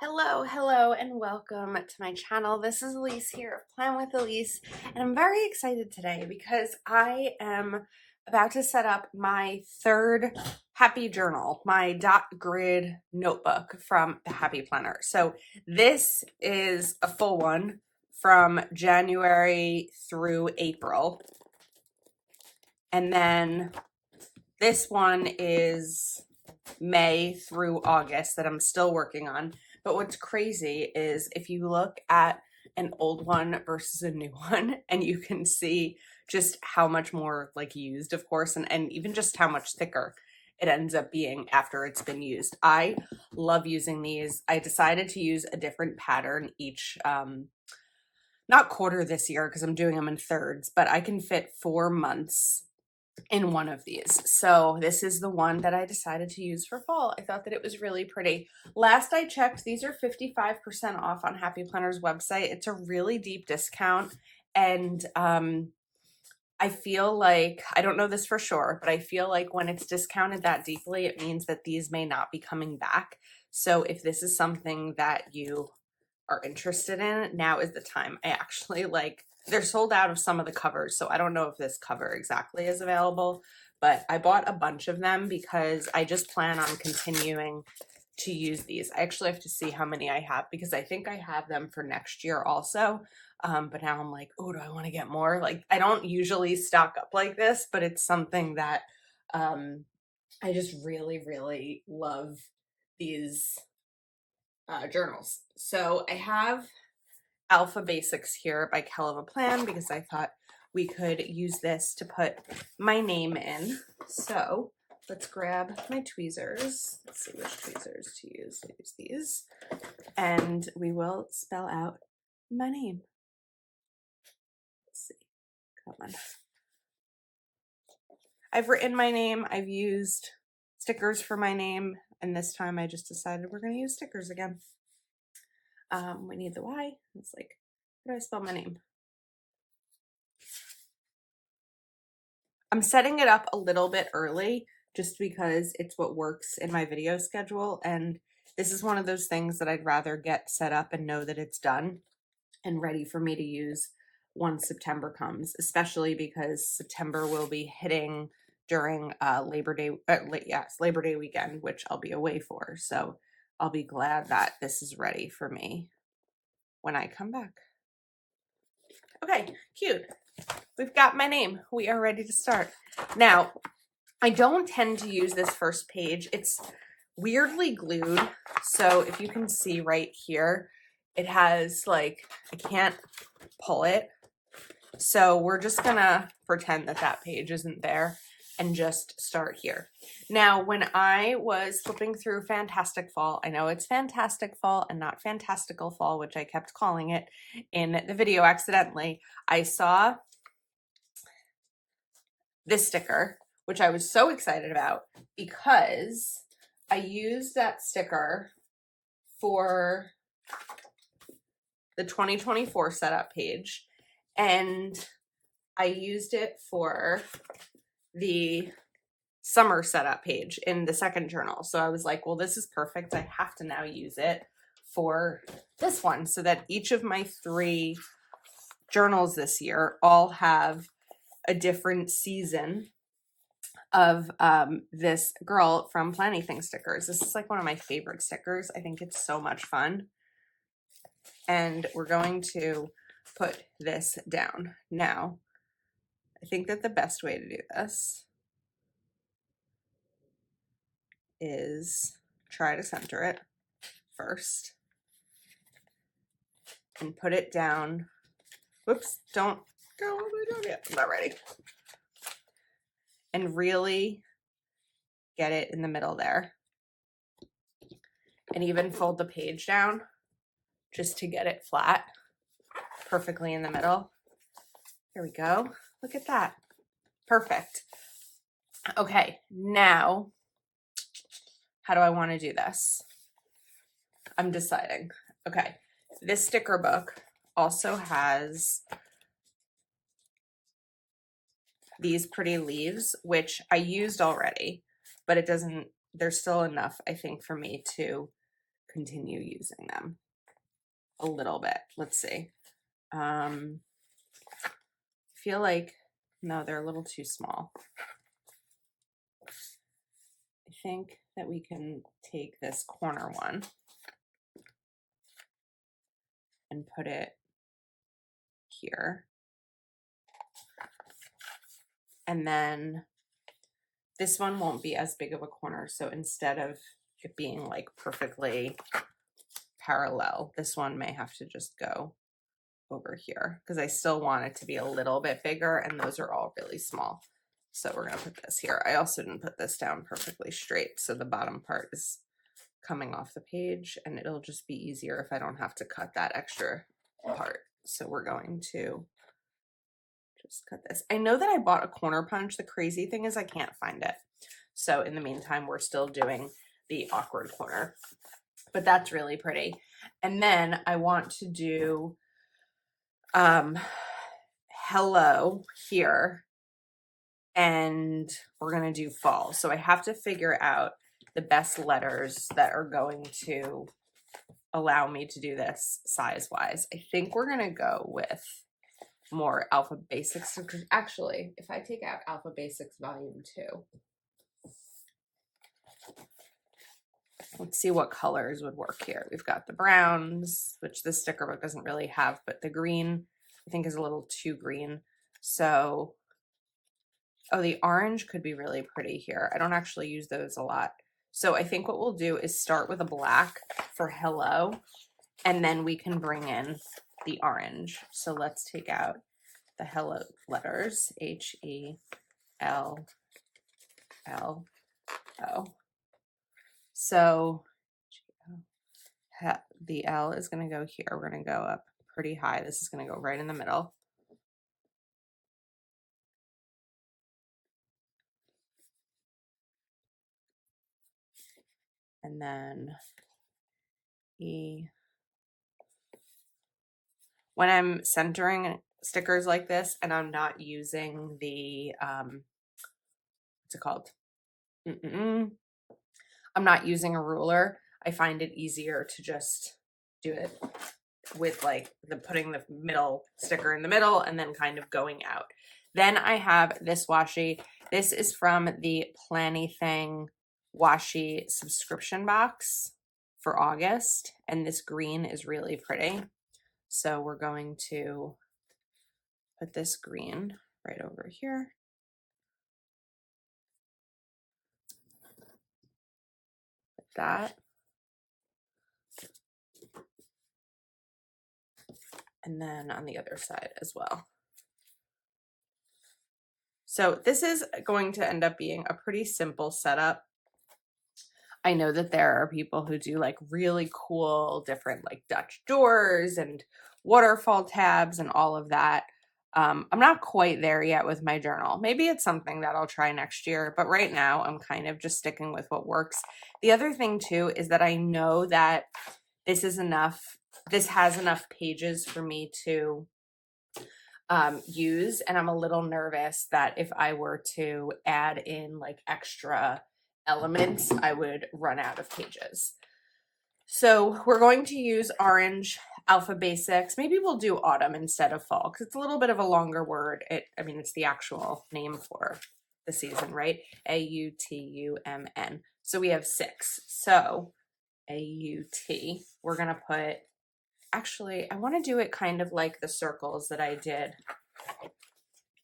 Hello, and welcome to my channel. This is Elise here of Plan with Elise, and I'm very excited today because I am about to set up my third Happy Journal, my dot grid notebook from the Happy Planner. So this is a full one from January through April, and then this one is May through August that I'm still working on. But what's crazy is if you look at an old one versus a new one, and you can see just how much more like used, of course, and even just how much thicker it ends up being after it's been used. I love using these. I decided to use a different pattern each not quarter this year because I'm doing them in thirds, but I can fit 4 months in one of these. So this is the one that I decided to use for fall. I thought that it was really pretty. Last I checked, these are 55% off on Happy Planner's website. It's a really deep discount, and I feel like, I don't know this for sure, but I feel like when it's discounted that deeply, it means that these may not be coming back. So if this is something that you are interested in, now is the time. I actually they're sold out of some of the covers, so I don't know if this cover exactly is available, but I bought a bunch of them because I just plan on continuing to use these. I actually have to see how many I have because I think I have them for next year also. But now I'm like, oh, do I want to get more? Like, I don't usually stock up like this, but it's something that I just really, really love these journals. So I have Alpha Basics here by Kell of a Plan because I thought we could use this to put my name in. So let's grab my tweezers. Let's see which tweezers to use. I'll use these. And we will spell out my name. Let's see. Come on. I've written my name. I've used stickers for my name. And this time I just decided we're going to use stickers again. We need the Y. It's like, how do I spell my name? I'm setting it up a little bit early just because it's what works in my video schedule. And this is one of those things that I'd rather get set up and know that it's done and ready for me to use once September comes, especially because September will be hitting during Labor Day weekend, which I'll be away for. So I'll be glad that this is ready for me when I come back. Okay, cute. We've got my name. We are ready to start. Now, I don't tend to use this first page. It's weirdly glued. So if you can see right here, it has like, I can't pull it. So we're just gonna pretend that that page isn't there and just start here. Now, when I was flipping through Fantastic Fall, I know it's Fantastic Fall and not Fantastical Fall, which I kept calling it in the video accidentally, I saw this sticker, which I was so excited about because I used that sticker for the 2024 setup page, and I used it for the summer setup page in the second journal. So I was like, well, this is perfect. I have to now use it for this one so that each of my 3 journals this year all have a different season of this girl from Plannything stickers. This is like one of my favorite stickers. I think it's so much fun. And we're going to put this down. Now, I think that the best way to do this is try to center it first and put it down. Whoops, don't go all the way down yet. I'm not ready. And really get it in the middle there. And even fold the page down just to get it flat, perfectly in the middle. There we go. Look at that. Perfect. Okay, now, how do I want to do this? I'm deciding. Okay, this sticker book also has these pretty leaves, which I used already, but it doesn't, there's still enough, I think, for me to continue using them a little bit. Let's see. I feel like, no, they're a little too small. I think that we can take this corner one and put it here. And then this one won't be as big of a corner. So instead of it being like perfectly parallel, this one may have to just go over here because I still want it to be a little bit bigger, and those are all really small. So we're going to put this here. I also didn't put this down perfectly straight, so the bottom part is coming off the page, and it'll just be easier if I don't have to cut that extra part. So we're going to just cut this. I know that I bought a corner punch. The crazy thing is I can't find it. So in the meantime, we're still doing the awkward corner, but that's really pretty. And then I want to do hello here, and we're going to do fall. So I have to figure out the best letters that are going to allow me to do this size wise. I think we're going to go with more Alpha Basics. Actually, if I take out Alpha Basics Volume 2, let's see what colors would work here. We've got the browns, which this sticker book doesn't really have, but the green I think is a little too green. So, oh, the orange could be really pretty here. I don't actually use those a lot. So I think what we'll do is start with a black for hello, and then we can bring in the orange. So let's take out the hello letters, H-E-L-L-O. So the L is going to go here. We're going to go up pretty high. This is going to go right in the middle. And then E. When I'm centering stickers like this and I'm not using the, what's it called? I'm not using a ruler. I find it easier to just do it with like putting the middle sticker in the middle and then kind of going out. Then I have this washi. This is from the Planything washi subscription box for August, and this green is really pretty. So we're going to put this green right over here. Like that. And then on the other side as well. So this is going to end up being a pretty simple setup. I know that there are people who do like really cool different like Dutch doors and waterfall tabs and all of that. I'm not quite there yet with my journal. Maybe it's something that I'll try next year, but right now I'm kind of just sticking with what works. The other thing too is that I know that this is enough. This has enough pages for me to use, and I'm a little nervous that if I were to add in like extra elements, I would run out of pages. So we're going to use orange Alpha Basics. Maybe we'll do autumn instead of fall because it's a little bit of a longer word. I mean, it's the actual name for the season, right? A-U-T-U-M-N. So we have 6. So A-U-T, we're going to put, actually, I want to do it kind of like the circles that I did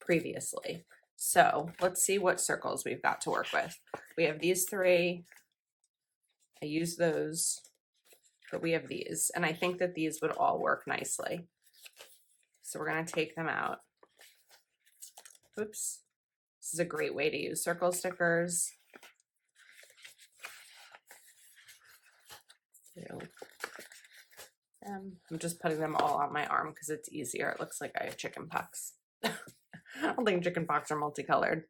previously. So let's see what circles we've got to work with. We have these 3. I use those, but we have these, and I think that these would all work nicely. So we're going to take them out. Oops. This is a great way to use circle stickers. I'm just putting them all on my arm because it's easier. It looks like I have chicken pox. I don't think chicken pox are multicolored.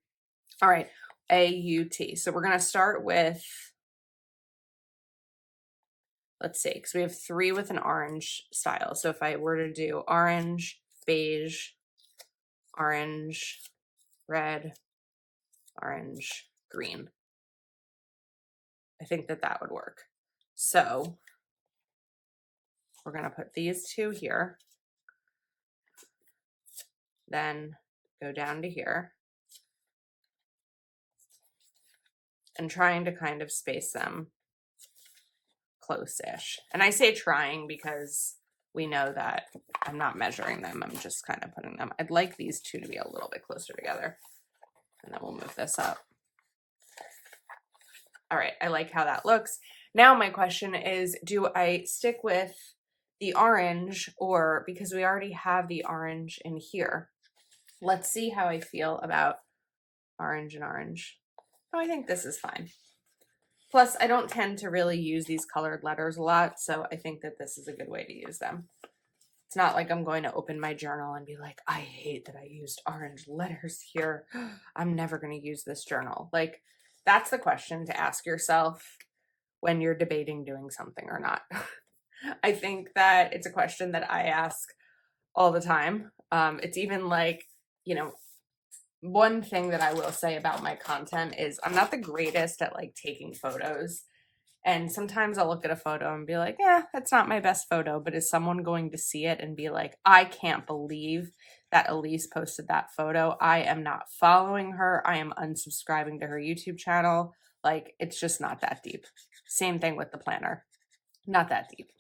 All right, A-U-T. So we're going to start with, let's see, because we have 3 with an orange style. So if I were to do orange, beige, orange, red, orange, green, I think that that would work. So we're going to put these two here, then go down to here, and trying to kind of space them close-ish. And I say trying because we know that I'm not measuring them. I'm just kind of putting them. I'd like these two to be a little bit closer together. And then we'll move this up. All right, I like how that looks. Now my question is, do I stick with the orange, or because we already have the orange in here? Let's see how I feel about orange and orange. Oh, I think this is fine. Plus, I don't tend to really use these colored letters a lot, so I think that this is a good way to use them. It's not like I'm going to open my journal and be like, I hate that I used orange letters here. I'm never going to use this journal. Like, that's the question to ask yourself when you're debating doing something or not. I think that it's a question that I ask all the time. It's even like, you know, one thing that I will say about my content is I'm not the greatest at like taking photos. And sometimes I'll look at a photo and be like, yeah, that's not my best photo. But is someone going to see it and be like, I can't believe that Elise posted that photo. I am not following her. I am unsubscribing to her YouTube channel. Like, it's just not that deep. Same thing with the planner. Not that deep.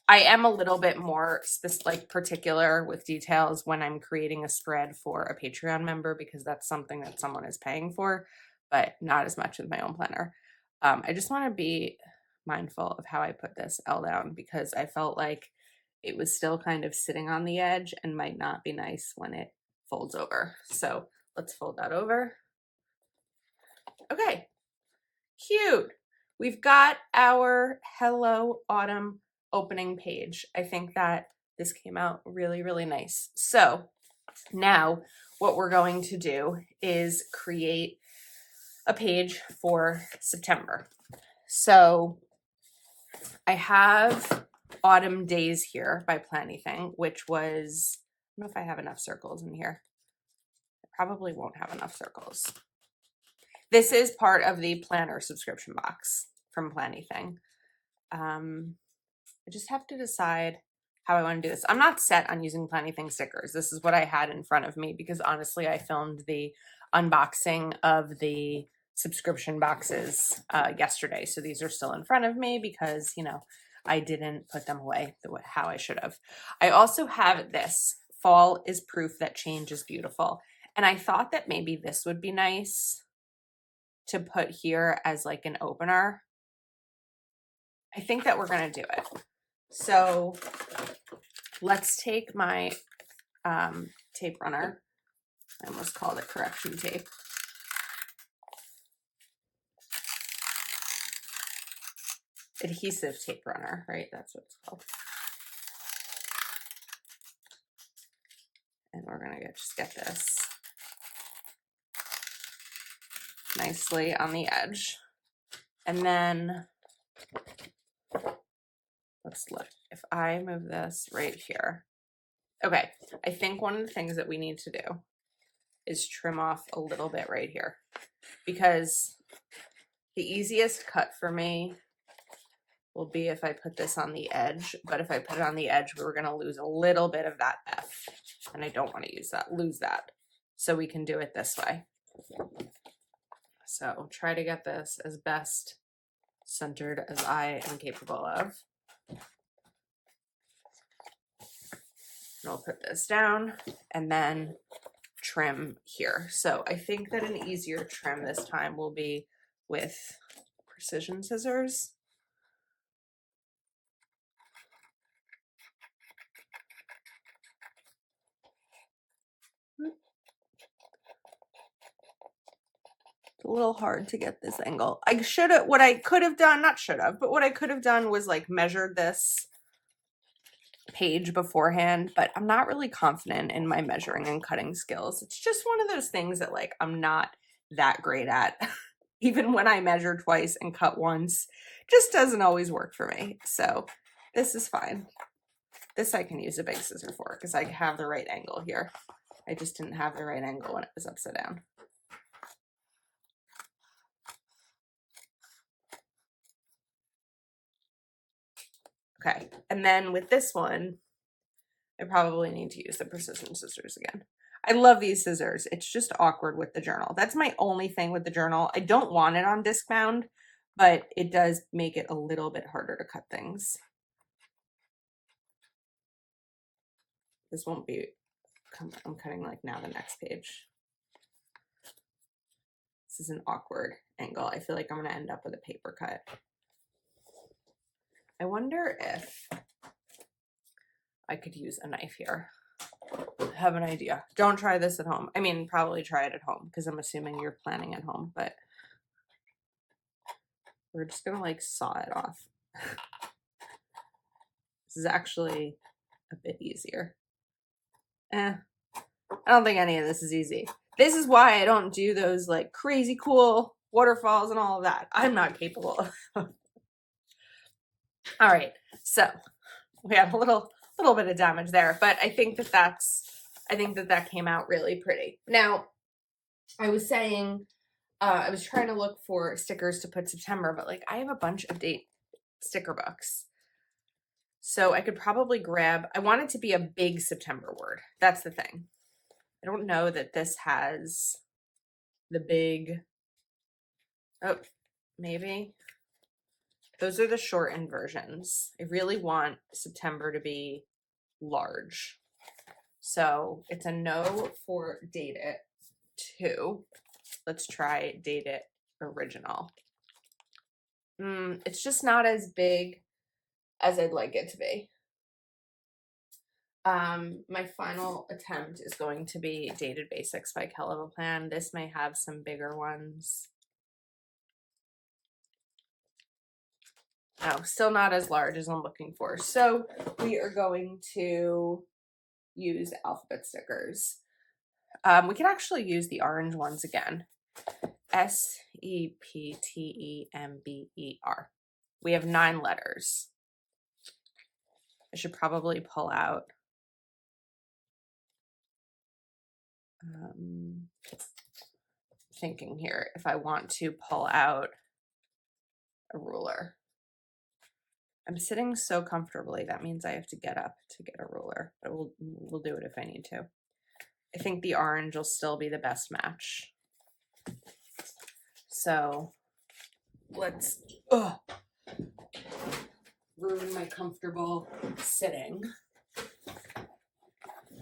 I am a little bit more particular with details when I'm creating a spread for a Patreon member, because that's something that someone is paying for, but not as much with my own planner. I just want to be mindful of how I put this L down, because I felt like it was still kind of sitting on the edge and might not be nice when it folds over. So let's fold that over. Okay, cute. We've got our Hello Autumn opening page. I think that this came out really, really nice. So now what we're going to do is create a page for September. So I have Autumn Days here by Planything, which was, I don't know if I have enough circles in here. I probably won't have enough circles. This is part of the planner subscription box from Planything. I just have to decide how I want to do this. I'm not set on using Planything stickers. This is what I had in front of me because honestly, I filmed the unboxing of the subscription boxes yesterday. So these are still in front of me because, you know, I didn't put them away how I should have. I also have this. Fall is proof that change is beautiful. And I thought that maybe this would be nice to put here as like an opener. I think that we're going to do it. So let's take my tape runner. I almost called it correction tape. Adhesive tape runner, right? That's what it's called. And we're going to just get this nicely on the edge. And then let's look. If I move this right here. Okay, I think one of the things that we need to do is trim off a little bit right here, because the easiest cut for me will be if I put this on the edge, but if I put it on the edge, we're going to lose a little bit of that F, and I don't want to lose that. So we can do it this way. So try to get this as best centered as I am capable of. And I'll put this down and then trim here. So I think that an easier trim this time will be with precision scissors. It's a little hard to get this angle. What I could have done was like measured this page beforehand, but I'm not really confident in my measuring and cutting skills. It's just one of those things that like I'm not that great at. Even when I measure twice and cut once, just doesn't always work for me. So this is fine. This I can use a big scissor for because I have the right angle here. I just didn't have the right angle when it was upside down. Okay, and then with this one, I probably need to use the precision scissors again. I love these scissors. It's just awkward with the journal. That's my only thing with the journal. I don't want it on disc bound, but it does make it a little bit harder to cut things. This won't be, I'm cutting like now the next page. This is an awkward angle. I feel like I'm going to end up with a paper cut. I wonder if I could use a knife here. I have an idea. Don't try this at home. I mean, probably try it at home because I'm assuming you're planning at home, but we're just going to like saw it off. This is actually a bit easier. I don't think any of this is easy. This is why I don't do those like crazy cool waterfalls and all of that. I'm not capable of. All right, so we have a little bit of damage there, but I think that came out really pretty. Now, I was saying, I was trying to look for stickers to put September, but like I have a bunch of date sticker books. So I could probably grab, I want it to be a big September word. That's the thing. I don't know that this has the big, oh, maybe. Those are the shortened versions. I really want September to be large. So it's a no for Date It 2. Let's try Date It Original. It's just not as big as I'd like it to be. My final attempt is going to be Dated Basics by Kel of a Plan. This may have some bigger ones. No, still not as large as I'm looking for. So we are going to use alphabet stickers. We can actually use the orange ones again. September. We have 9 letters. I should probably pull out thinking here if I want to pull out a ruler. I'm sitting so comfortably, that means I have to get up to get a ruler, but we'll do it if I need to. I think the orange will still be the best match. So let's ruin my comfortable sitting.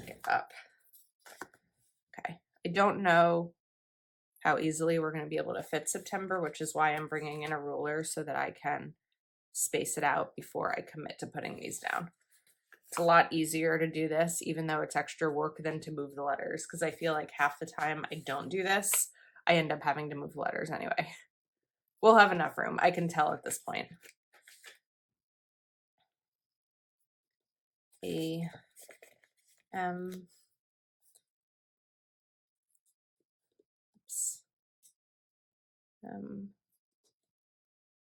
Get up. Okay. I don't know how easily we're going to be able to fit September, which is why I'm bringing in a ruler so that I can space it out before I commit to putting these down. It's a lot easier to do this, even though it's extra work, than to move the letters, because I feel like half the time I don't do this, I end up having to move the letters anyway. We'll have enough room, I can tell at this point.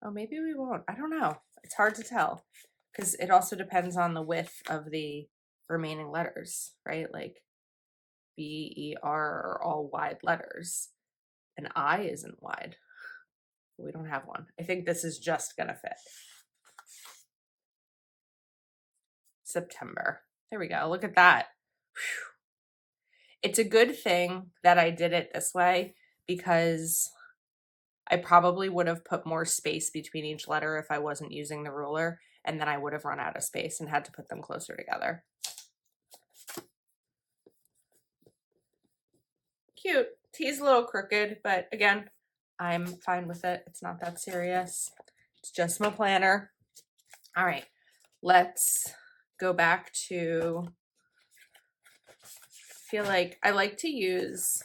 Oh, maybe we won't. I don't know. It's hard to tell because it also depends on the width of the remaining letters, right? Like B, E, R are all wide letters. An I isn't wide. We don't have one. I think this is just gonna fit. September. There we go. Look at that. Whew. It's a good thing that I did it this way because I probably would have put more space between each letter if I wasn't using the ruler, and then I would have run out of space and had to put them closer together. Cute. T's a little crooked, but again, I'm fine with it. It's not that serious. It's just my planner. All right, let's go back to, I feel like I like to use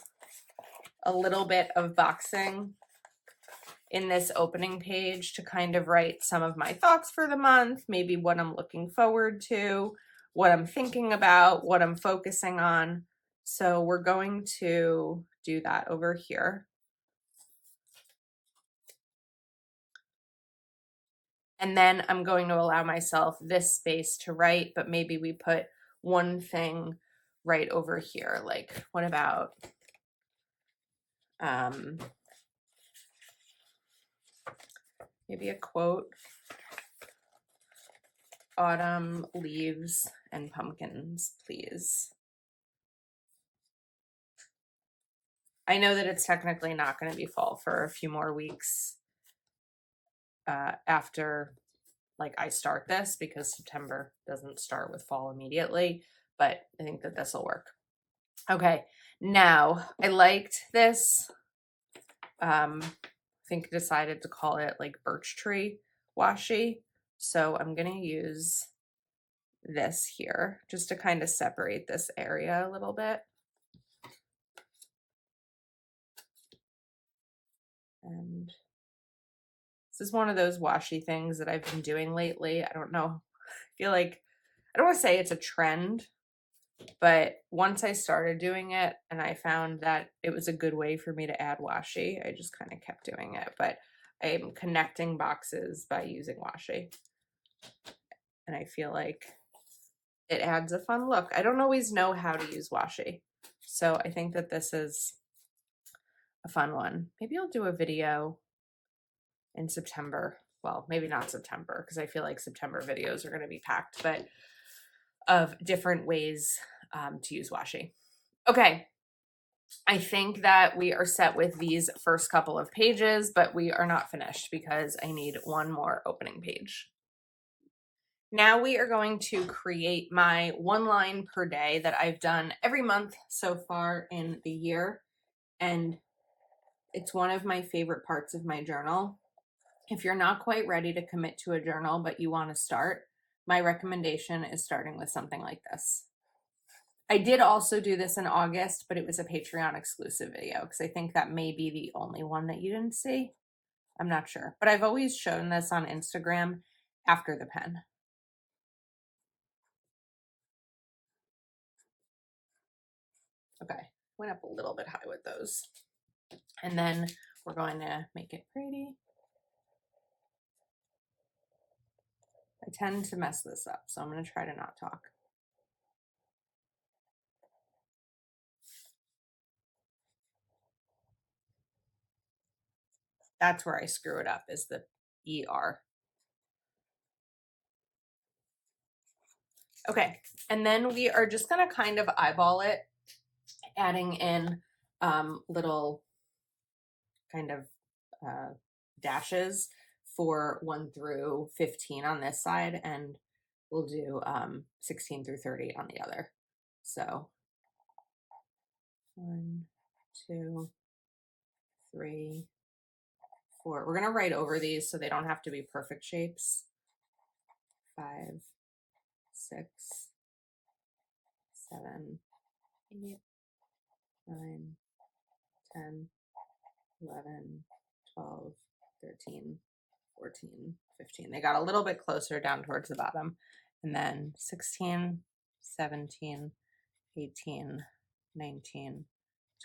a little bit of boxing in this opening page to kind of write some of my thoughts for the month, maybe what I'm looking forward to, what I'm thinking about, what I'm focusing on. So we're going to do that over here. And then I'm going to allow myself this space to write, but maybe we put one thing right over here. Like, what about maybe a quote? autumn leaves and pumpkins, please. I know that it's technically not going to be fall for a few more weeks after like I start this, because September doesn't start with fall immediately, but I think that this will work. Okay, now I liked this. I think decided to call it like birch tree washi. So I'm going to use this here just to kind of separate this area a little bit. And this is one of those washi things that I've been doing lately. I don't know. I feel like, I don't want to say it's a trend, but once I started doing it and I found that it was a good way for me to add washi, I just kind of kept doing it. But I'm connecting boxes by using washi. And I feel like it adds a fun look. I don't always know how to use washi, so I think that this is a fun one. Maybe I'll do a video in September. Well, maybe not September, because I feel like September videos are going to be packed, but of different ways to use washi. Okay, I think that we are set with these first couple of pages, but we are not finished because I need one more opening page. Now we are going to create my one line per day that I've done every month so far in the year. And it's one of my favorite parts of my journal. If you're not quite ready to commit to a journal, but you want to start, my recommendation is starting with something like this. I did also do this in August, but it was a Patreon exclusive video because I think that may be the only one that you didn't see. I'm not sure, but I've always shown this on Instagram after the pen. Okay, went up a little bit high with those. And then we're going to make it pretty. I tend to mess this up, so I'm going to try to not talk. That's where I screw it up, is the ER. Okay, and then we are just going to kind of eyeball it, adding in little kind of dashes for 1 through 15 on this side, and we'll do 16 through 30 on the other. So 1, 2, 3, 4. We're gonna write over these so they don't have to be perfect shapes. 5, 6, 7, 8, 9, 10, 11, 12, 13, 14, 15. They got a little bit closer down towards the bottom. And then 16, 17, 18, 19,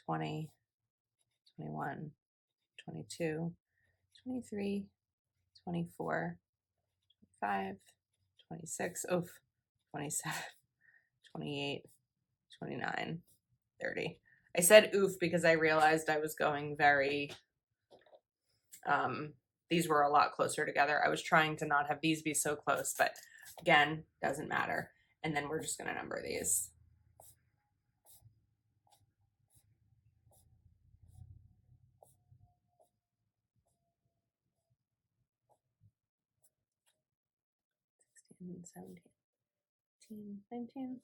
20, 21, 22, 23, 24, 25, 26, 27, 28, 29, 30. I said oof because I realized I was going very, these were a lot closer together. I was trying to not have these be so close, but again, doesn't matter. And then we're just going to number these. 16, 17, 18, 19.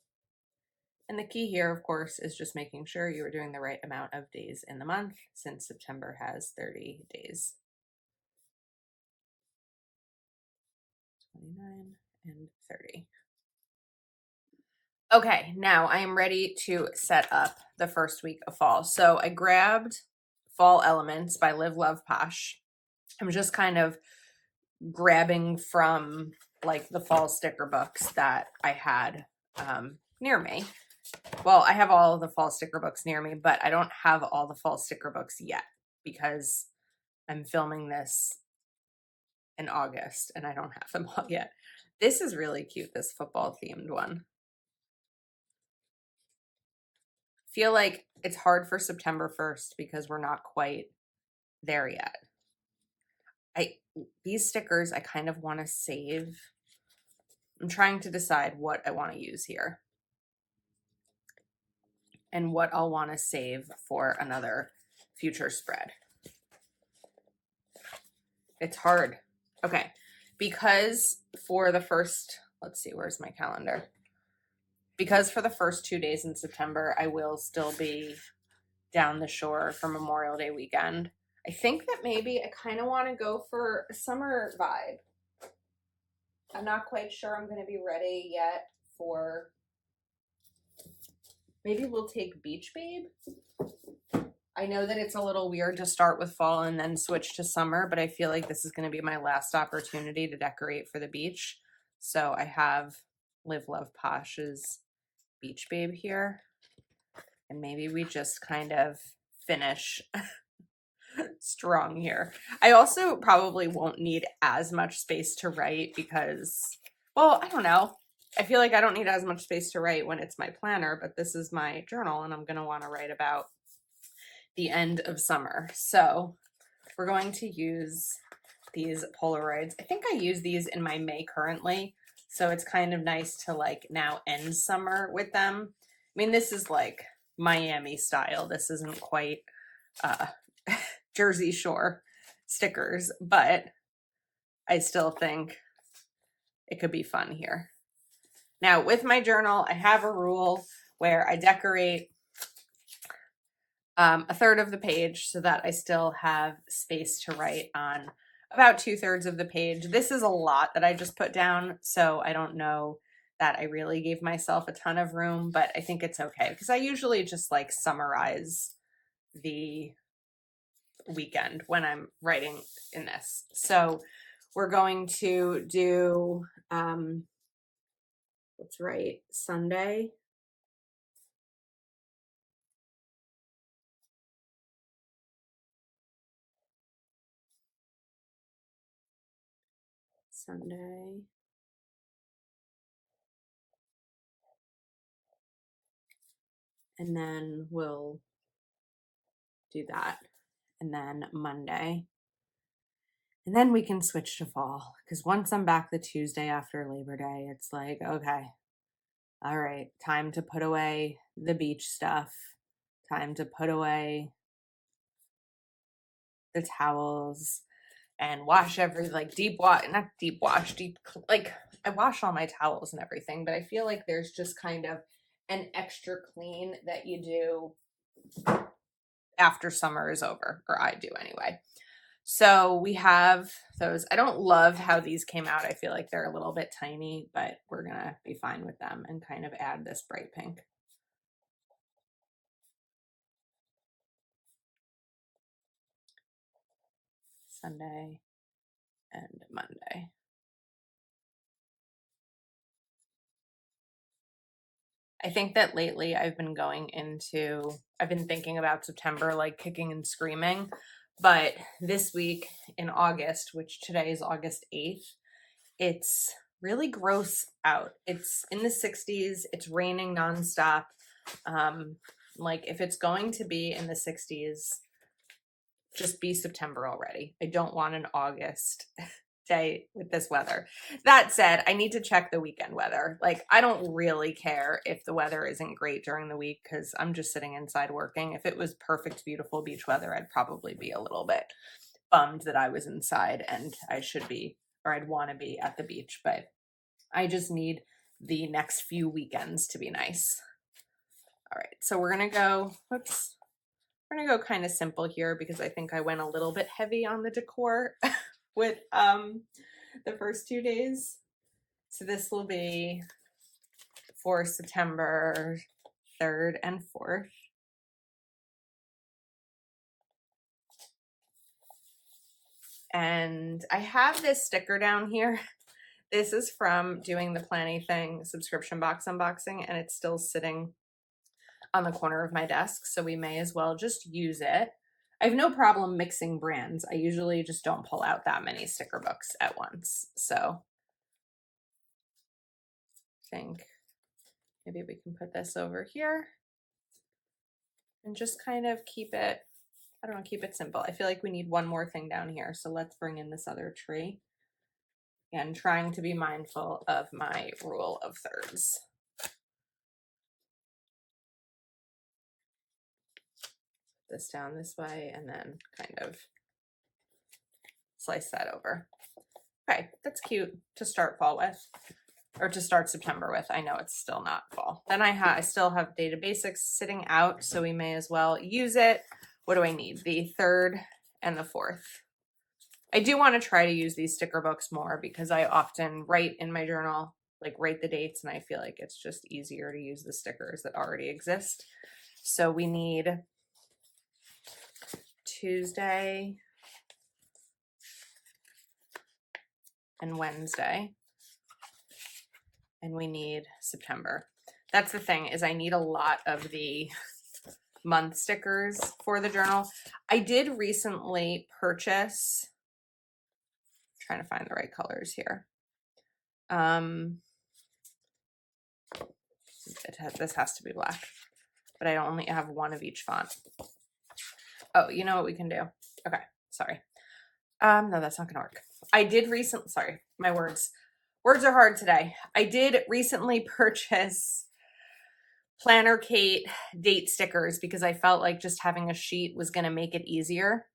And the key here, of course, is just making sure you are doing the right amount of days in the month, since September has 30 days. 29 and 30. Okay, now I am ready to set up the first week of fall. So I grabbed Fall Elements by Live Love Posh. I'm just kind of grabbing from like the fall sticker books that I had near me. Well, I have all of the fall sticker books near me, but I don't have all the fall sticker books yet because I'm filming this in August and I don't have them all yet. This is really cute, this football themed one. Feel like it's hard for September 1st because we're not quite there yet. These stickers I kind of want to save I'm trying to decide what I want to use here and what I'll want to save for another future spread. It's hard. Okay, because for the first, let's see, where's my calendar? Because for the first 2 days in September, I will still be down the shore for Memorial Day weekend. I think that maybe I kind of want to go for a summer vibe. I'm not quite sure I'm going to be ready yet for, maybe we'll take Beach Babe. I know that it's a little weird to start with fall and then switch to summer, but I feel like this is going to be my last opportunity to decorate for the beach. So I have Live Love Posh's Beach Babe here. And maybe we just kind of finish strong here. I also probably won't need as much space to write because, well, I don't know. I feel like I don't need as much space to write when it's my planner, but this is my journal and I'm going to want to write about the end of summer. So we're going to use these Polaroids. I think I use these in my May currently. So it's kind of nice to like now end summer with them. I mean, this is like Miami style. This isn't quite Jersey Shore stickers, but I still think it could be fun here. Now with my journal, I have a rule where I decorate a third of the page so that I still have space to write on about 2/3 of the page. This is a lot that I just put down, so I don't know that I really gave myself a ton of room, but I think it's okay because I usually just like summarize the weekend when I'm writing in this. So we're going to do, let's write Sunday. Sunday. And then we'll do that. And then Monday. And then we can switch to fall. Because once I'm back the Tuesday after Labor Day, it's like, okay, all right, time to put away the beach stuff. Time to put away the towels and wash like not deep wash, like I wash all my towels and everything, but I feel like there's just kind of an extra clean that you do after summer is over, or I do anyway. So we have those. I don't love how these came out. I feel like they're a little bit tiny, but we're gonna be fine with them and kind of add this bright pink. Sunday and Monday. I think that lately I've been thinking about September like kicking and screaming, but this week in August, which today is August 8th, it's really gross out. It's in the 60s, it's raining nonstop. Like if it's going to be in the 60s, just be September already. I don't want an August day with this weather. That said, I need to check the weekend weather. Like I don't really care if the weather isn't great during the week because I'm just sitting inside working. If it was perfect, beautiful beach weather, I'd probably be a little bit bummed that I was inside and I should be, or I'd want to be at the beach, but I just need the next few weekends to be nice. All right, so we're gonna go, whoops. We're gonna go kind of simple here because I think I went a little bit heavy on the decor with the first 2 days. So this will be for September 3rd and 4th. And I have this sticker down here. This is from doing the Planything subscription box unboxing, and it's still sitting on the corner of my desk, so we may as well just use it. I have no problem mixing brands. I usually just don't pull out that many sticker books at once. So I think maybe we can put this over here and just kind of keep it, I don't know, keep it simple. I feel like we need one more thing down here. So let's bring in this other tree. and trying to be mindful of my rule of thirds. This down this way and then kind of slice that over. Okay, that's cute to start fall with, or to start September with. I know it's still not fall. Then I still have Data Basics sitting out, so we may as well use it. What do I need? The 3rd and the 4th. I do want to try to use these sticker books more because I often write in my journal, like write the dates, and I feel like it's just easier to use the stickers that already exist. So we need Tuesday and Wednesday, and we need September. That's the thing, is I need a lot of the month stickers for the journal. I did recently purchase, trying to find the right colors here. This has to be black, but I only have one of each font. Oh, you know what we can do? Okay, sorry. No, that's not gonna work. I did recently, sorry, my words are hard today. I did recently purchase Planner Kate date stickers because I felt like just having a sheet was gonna make it easier,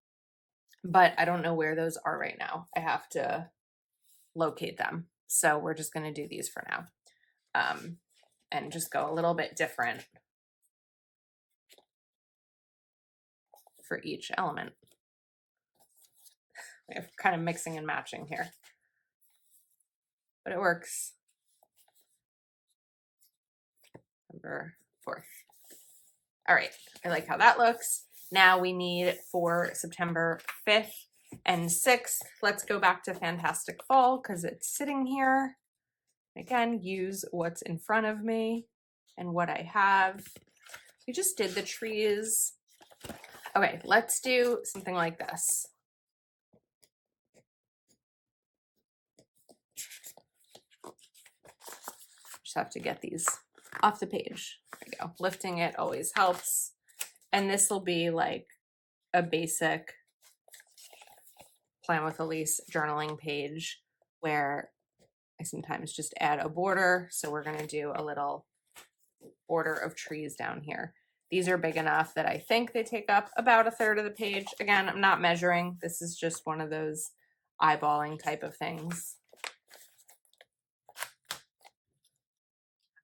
but I don't know where those are right now. I have to locate them. So we're just gonna do these for now. And just go a little bit different for each element. We're kind of mixing and matching here, but it works. Number 4th. All right, I like how that looks. Now we need for September 5th and 6th. Let's go back to Fantastic Fall because it's sitting here. Again, use what's in front of me and what I have. We just did the trees. Okay, let's do something like this. Just have to get these off the page. There we go. Lifting it always helps. And this will be like a basic Plan with Elise journaling page where I sometimes just add a border. So we're going to do a little border of trees down here. These are big enough that I think they take up about 1/3 of the page. Again, I'm not measuring. This is just one of those eyeballing type of things.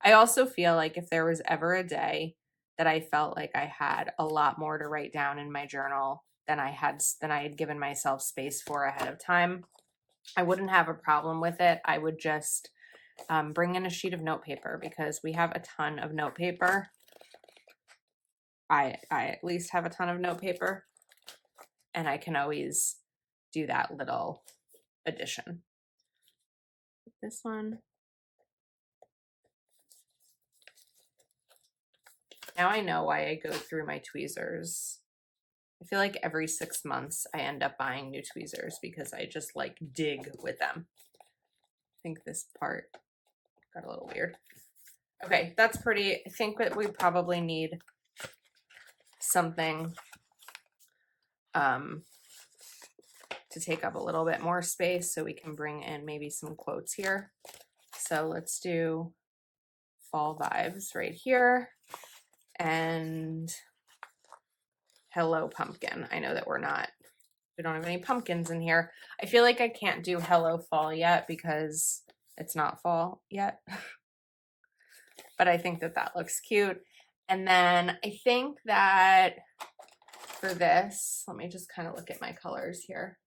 I also feel like if there was ever a day that I felt like I had a lot more to write down in my journal than I had given myself space for ahead of time, I wouldn't have a problem with it. I would just bring in a sheet of note paper because we have a ton of note paper. I at least have a ton of note paper, and I can always do that little addition. This one. Now I know why I go through my tweezers. I feel like every 6 months I end up buying new tweezers because I just like dig with them. I think this part got a little weird. Okay, that's pretty. I think that we probably need something to take up a little bit more space so we can bring in maybe some quotes here. So let's do fall vibes right here and hello pumpkin. I know that we don't have any pumpkins in here. I feel like I can't do hello fall yet because it's not fall yet. But I think that that looks cute. And then I think that for this, let me just kind of look at my colors here.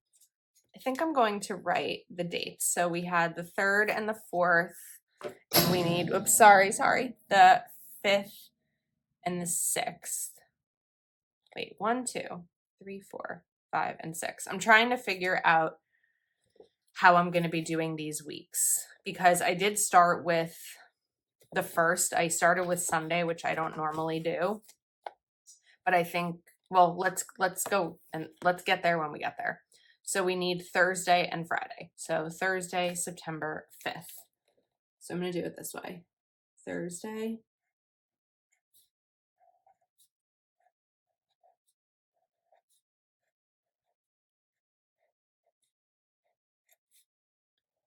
I think I'm going to write the dates. So we had the 3rd and the 4th, and we need, oops, sorry, the 5th and the 6th. Wait, 1, 2, 3, 4, 5, and 6. I'm trying to figure out how I'm going to be doing these weeks because I did start with the 1st. I started with Sunday, which I don't normally do, but I think, well, let's go and let's get there when we get there. So we need Thursday and Friday. So Thursday, September 5th. So I'm going to do it this way. Thursday.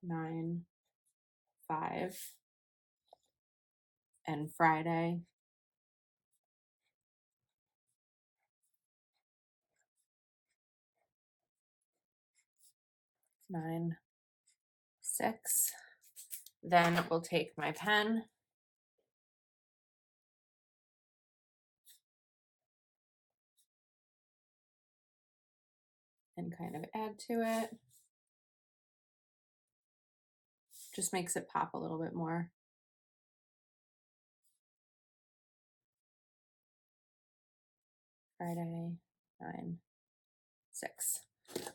9, 5, and Friday. Nine, 6. Then we'll take my pen and kind of add to it. Just makes it pop a little bit more. Friday, 9, 6.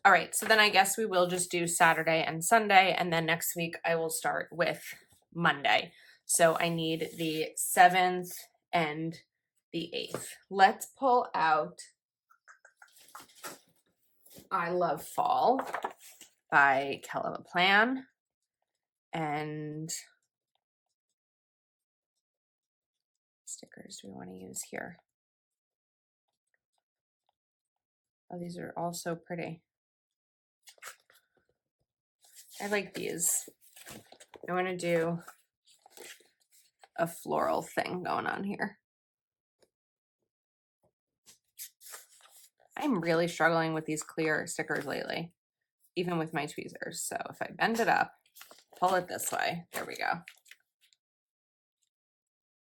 All right, so then I guess we will just do Saturday and Sunday, and then next week I will start with Monday. So I need the 7th and the 8th. Let's pull out I Love Fall by Kella Plan. And stickers we want to use here. Oh, these are all so pretty. I like these. I want to do a floral thing going on here. I'm really struggling with these clear stickers lately, even with my tweezers. So if I bend it up, pull it this way, there we go.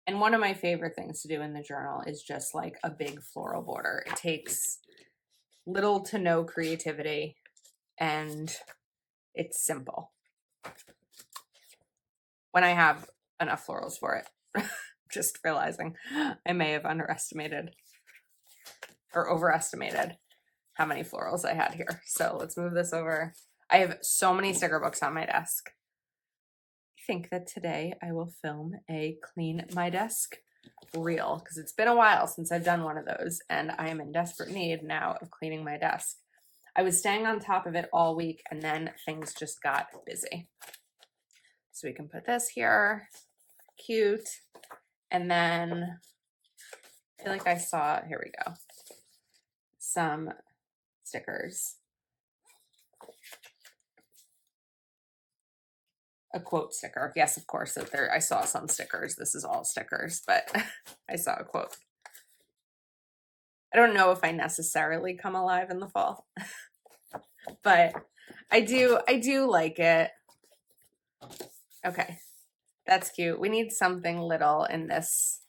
And one of my favorite things to do in the journal is just like a big floral border. It takes little to no creativity and it's simple. When I have enough florals for it. Just realizing I may have underestimated or overestimated how many florals I had here. So let's move this over. I have so many sticker books on my desk. I think that today I will film a clean my desk reel because it's been a while since I've done one of those and I am in desperate need now of cleaning my desk. I was staying on top of it all week and then things just got busy. So we can put this here, cute. And then I feel like I saw, here we go, some stickers. A quote sticker. Yes, of course, that there I saw some stickers. This is all stickers, but I saw a quote. I don't know if I necessarily come alive in the fall, but I do like it. Okay, that's cute. We need something little in this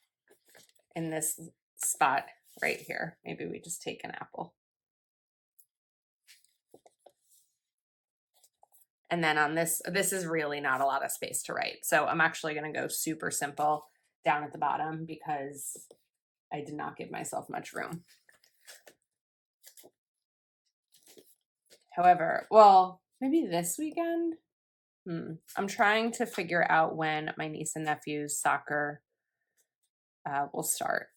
spot right here. Maybe we just take an apple. And then on this is really not a lot of space to write. So I'm actually going to go super simple down at the bottom because I did not give myself much room. However, well, maybe this weekend. I'm trying to figure out when my niece and nephew's soccer will start.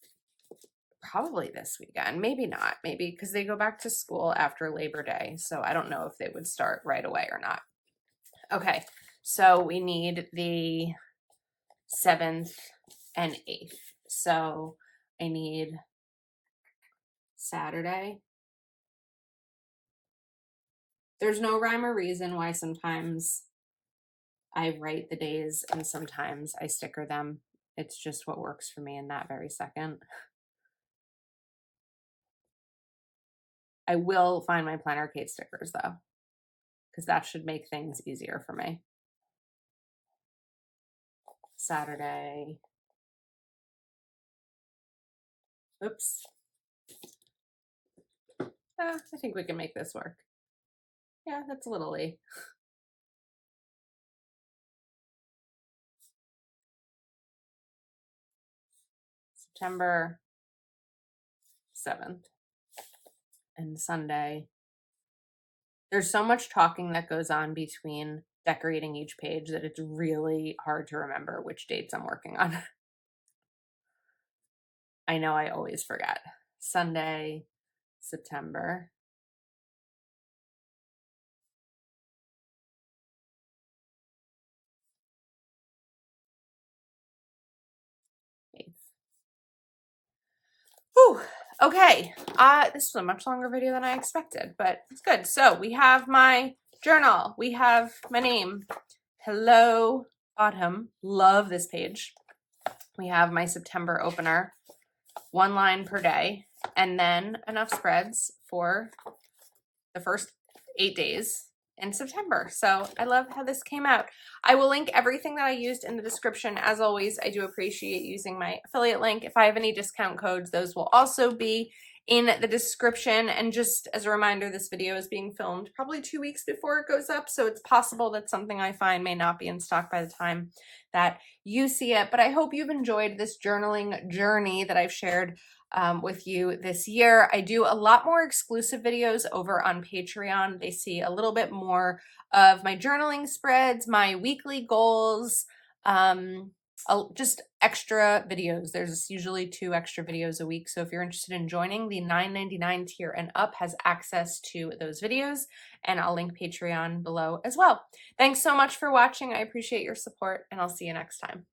Probably this weekend. Maybe not. Maybe because they go back to school after Labor Day. So I don't know if they would start right away or not. Okay, so we need the 7th and 8th. So I need Saturday. There's no rhyme or reason why sometimes I write the days and sometimes I sticker them. It's just what works for me in that very second. I will find my Planner Kate stickers though, because that should make things easier for me. Saturday. Oops. I think we can make this work. Yeah, that's a little late. September 7th and Sunday. There's so much talking that goes on between decorating each page that it's really hard to remember which dates I'm working on. I know I always forget. Sunday, September. Whew. Okay, this was a much longer video than I expected, but it's good. So we have my journal. We have my name, Hello Autumn. Love this page. We have my September opener, 1 line per day, and then enough spreads for the first 8 days in September. So I love how this came out. I will link everything that I used in the description. As always, I do appreciate using my affiliate link. If I have any discount codes, those will also be in the description. And just as a reminder, this video is being filmed probably 2 weeks before it goes up, so it's possible that something I find may not be in stock by the time that you see it. But I hope you've enjoyed this journaling journey that I've shared with you this year. I do a lot more exclusive videos over on Patreon. They see a little bit more of my journaling spreads, my weekly goals, just extra videos. There's usually 2 extra videos a week. So if you're interested in joining, the $9.99 tier and up has access to those videos, and I'll link Patreon below as well. Thanks so much for watching. I appreciate your support, and I'll see you next time.